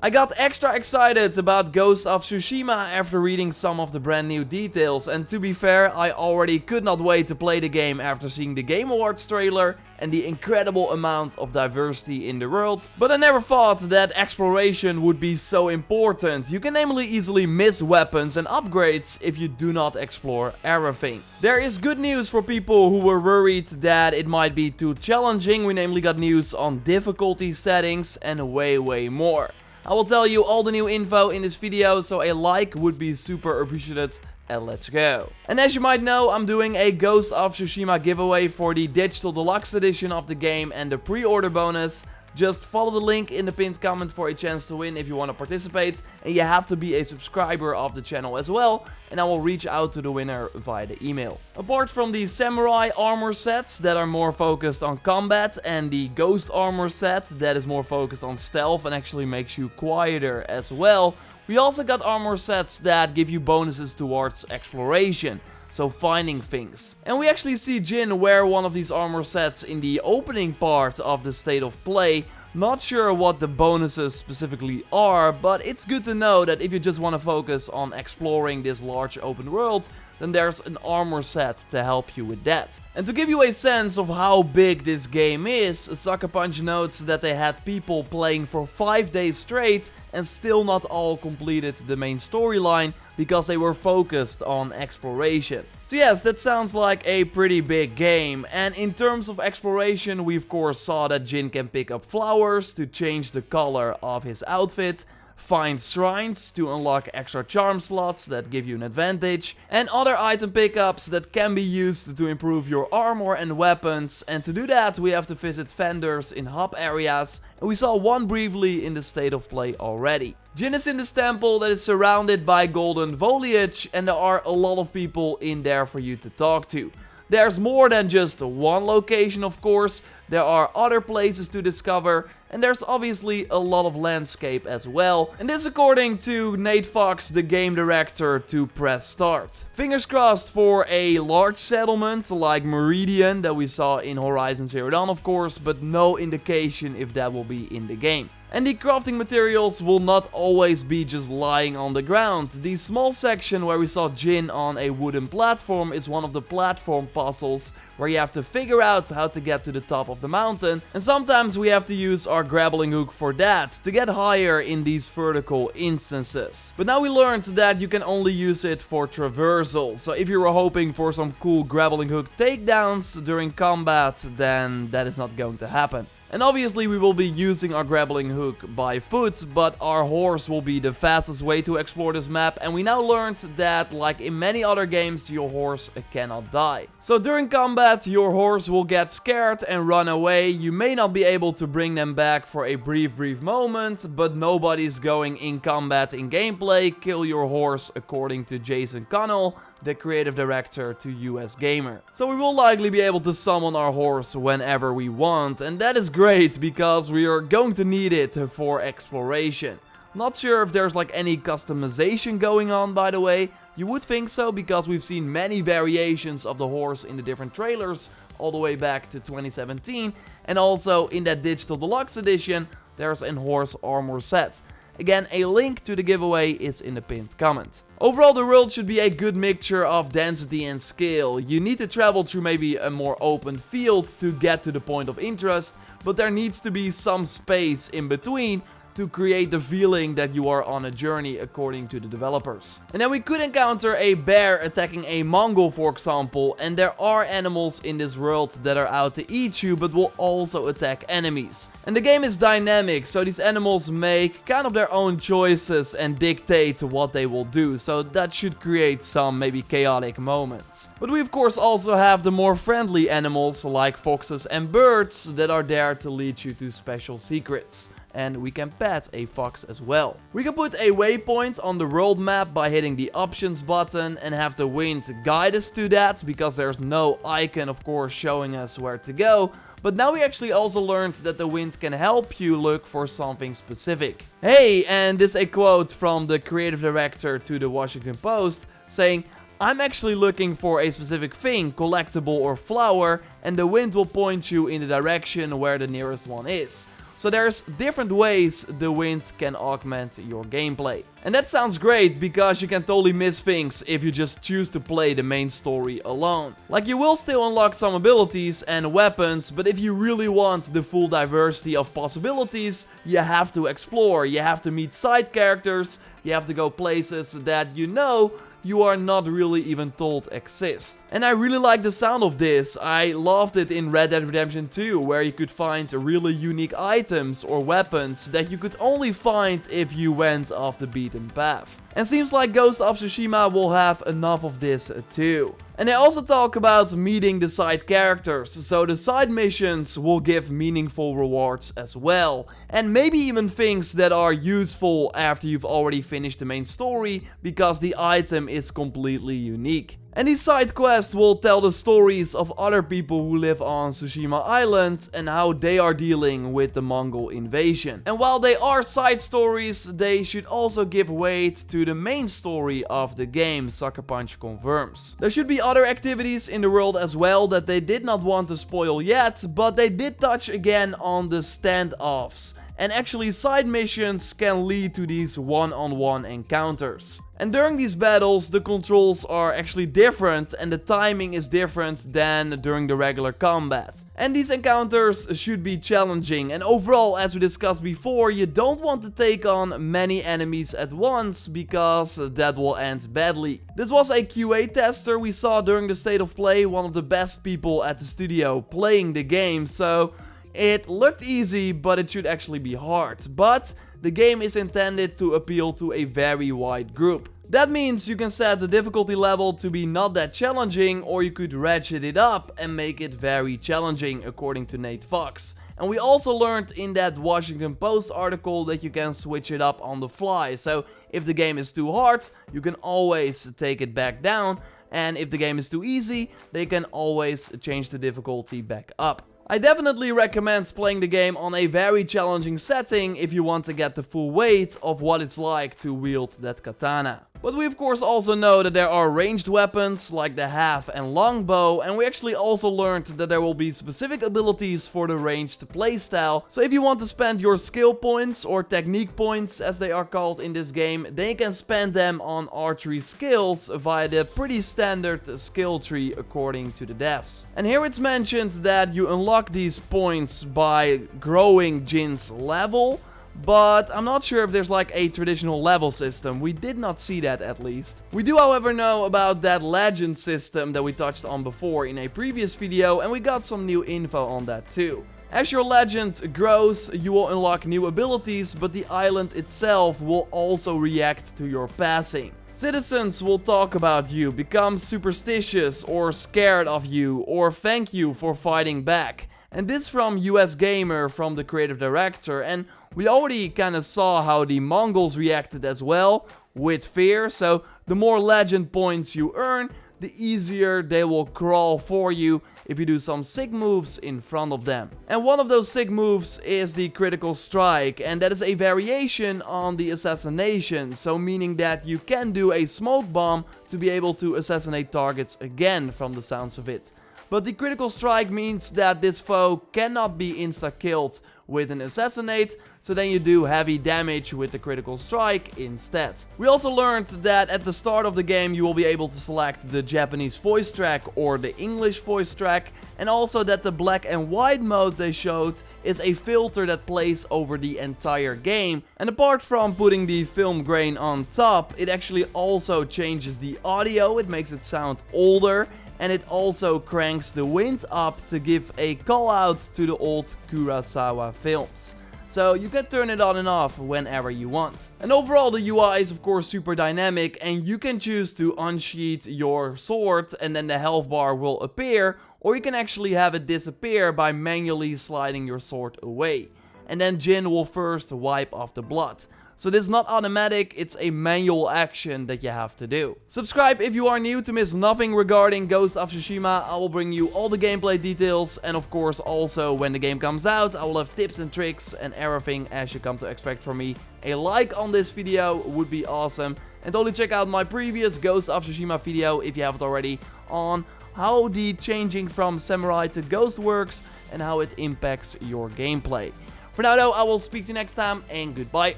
I got extra excited about Ghosts of Tsushima after reading some of the brand new details, and to be fair, I already could not wait to play the game after seeing the Game Awards trailer and the incredible amount of diversity in the world. But I never thought that exploration would be so important. You can namely easily miss weapons and upgrades if you do not explore everything. There is good news for people who were worried that it might be too challenging. We namely got news on difficulty settings and way more. I will tell you all the new info in this video, so a like would be super appreciated. And let's go. And as you might know, I'm doing a Ghost of Tsushima giveaway for the Digital Deluxe edition of the game and the pre-order bonus. Just follow the link in the pinned comment for a chance to win if you want to participate. And you have to be a subscriber of the channel as well. And I will reach out to the winner via the email. Apart from the samurai armor sets that are more focused on combat, and the ghost armor set that is more focused on stealth and actually makes you quieter as well, we also got armor sets that give you bonuses towards exploration, so finding things. And we actually see Jin wear one of these armor sets in the opening part of the State of Play. Not sure what the bonuses specifically are, but it's good to know that if you just want to focus on exploring this large open world, then there's an armor set to help you with that. And to give you a sense of how big this game is, Sucker Punch notes that they had people playing for 5 days straight and still not all completed the main storyline because they were focused on exploration. So yes, that sounds like a pretty big game, and in terms of exploration, we of course saw that Jin can pick up flowers to change the color of his outfit, find shrines to unlock extra charm slots that give you an advantage, and other item pickups that can be used to improve your armor and weapons. And to do that, we have to visit vendors in hub areas, and we saw one briefly in the State of Play already. Jin is in this temple that is surrounded by golden foliage, and there are a lot of people in there for you to talk to. There's more than just one location, of course. There are other places to discover, and there's obviously a lot of landscape as well. And this according to Nate Fox, the game director, to press start. Fingers crossed for a large settlement like Meridian that we saw in Horizon Zero Dawn, of course, but no indication if that will be in the game. And the crafting materials will not always be just lying on the ground. The small section where we saw Jin on a wooden platform is one of the platform puzzles where you have to figure out how to get to the top of the mountain, and sometimes we have to use our grappling hook for that to get higher in these vertical instances. But now we learned that you can only use it for traversal, so if you were hoping for some cool grappling hook takedowns during combat, then that is not going to happen. And obviously we will be using our grappling hook by foot, but our horse will be the fastest way to explore this map, and we now learned that, like in many other games, your horse cannot die. So during combat, your horse will get scared and run away. You may not be able to bring them back for a brief moment, but nobody's going in combat in gameplay kill your horse, according to Jason Connell, the creative director to US Gamer. So we will likely be able to summon our horse whenever we want, and that is great because we are going to need it for exploration. Not sure if there's like any customization going on, by the way. You would think so because we've seen many variations of the horse in the different trailers all the way back to 2017, and also in that Digital Deluxe edition there's a horse armor set. Again, a link to the giveaway is in the pinned comment. Overall, the world should be a good mixture of density and scale. You need to travel through maybe a more open field to get to the point of interest, but there needs to be some space in between to create the feeling that you are on a journey, according to the developers. And then we could encounter a bear attacking a Mongol, for example, and there are animals in this world that are out to eat you, but will also attack enemies. And the game is dynamic, so these animals make kind of their own choices and dictate what they will do, so that should create some maybe chaotic moments. But we of course also have the more friendly animals like foxes and birds that are there to lead you to special secrets. And we can pet a fox as well. We can put a waypoint on the world map by hitting the options button and have the wind guide us to that, because there's no icon of course showing us where to go. But now we actually also learned that the wind can help you look for something specific. Hey, and this is a quote from the creative director to the Washington Post saying, "I'm actually looking for a specific thing, collectible or flower, and the wind will point you in the direction where the nearest one is. So there's different ways the wind can augment your gameplay. And that sounds great, because you can totally miss things if you just choose to play the main story alone. Like, you will still unlock some abilities and weapons, but if you really want the full diversity of possibilities, you have to explore, you have to meet side characters, you have to go places that you are not really even told exist. And I really like the sound of this. I loved it in Red Dead Redemption 2, where you could find really unique items or weapons that you could only find if you went off the beaten path. And seems like Ghosts of Tsushima will have enough of this too. And they also talk about meeting the side characters, so the side missions will give meaningful rewards as well. And maybe even things that are useful after you've already finished the main story, because the item is completely unique. And these side quests will tell the stories of other people who live on Tsushima Island and how they are dealing with the Mongol invasion. And while they are side stories, they should also give weight to the main story of the game, Sucker Punch confirms. There should be other activities in the world as well that they did not want to spoil yet, but they did touch again on the standoffs. And actually, side missions can lead to these one-on-one encounters. And during these battles, the controls are actually different and the timing is different than during the regular combat. And these encounters should be challenging, and overall, as we discussed before, you don't want to take on many enemies at once, because that will end badly. This was a QA tester we saw during the State of Play, one of the best people at the studio playing the game, so it looked easy, but it should actually be hard. But the game is intended to appeal to a very wide group. That means you can set the difficulty level to be not that challenging, or you could ratchet it up and make it very challenging, according to Nate Fox. And we also learned in that Washington Post article that you can switch it up on the fly. So if the game is too hard, you can always take it back down. And if the game is too easy, they can always change the difficulty back up. I definitely recommend playing the game on a very challenging setting if you want to get the full weight of what it's like to wield that katana. But we of course also know that there are ranged weapons like the half and longbow, and we actually also learned that there will be specific abilities for the ranged playstyle. So if you want to spend your skill points, or technique points as they are called in this game, then you can spend them on archery skills via the pretty standard skill tree according to the devs. And here it's mentioned that you unlock these points by growing Jin's level. But I'm not sure if there's like a traditional level system. We did not see that, at least. We do, however, know about that legend system that we touched on before in a previous video, and we got some new info on that too. As your legend grows, you will unlock new abilities, but the island itself will also react to your passing. Citizens will talk about you, become superstitious or scared of you, or thank you for fighting back. And this from US Gamer, from the creative director, and we already kind of saw how the Mongols reacted as well, with fear. So the more legend points you earn, the easier they will crawl for you if you do some sick moves in front of them. And one of those sick moves is the critical strike, and that is a variation on the assassination, so meaning that you can do a smoke bomb to be able to assassinate targets again, from the sounds of it. But the critical strike means that this foe cannot be insta-killed with an assassinate, so then you do heavy damage with the critical strike instead. We also learned that at the start of the game you will be able to select the Japanese voice track or the English voice track, and also that the black and white mode they showed is a filter that plays over the entire game. And apart from putting the film grain on top, it actually also changes the audio, it makes it sound older, and it also cranks the wind up to give a call out to the old Kurosawa films. So you can turn it on and off whenever you want. And overall the UI is of course super dynamic, and you can choose to unsheath your sword and then the health bar will appear, or you can actually have it disappear by manually sliding your sword away. And then Jin will first wipe off the blood. So this is not automatic, it's a manual action that you have to do. Subscribe if you are new to miss nothing regarding Ghosts of Tsushima. I will bring you all the gameplay details, and of course also when the game comes out I will have tips and tricks and everything as you come to expect from me. A like on this video would be awesome, and totally check out my previous Ghosts of Tsushima video if you haven't already, on how the changing from samurai to ghost works and how it impacts your gameplay. For now though, I will speak to you next time, and goodbye.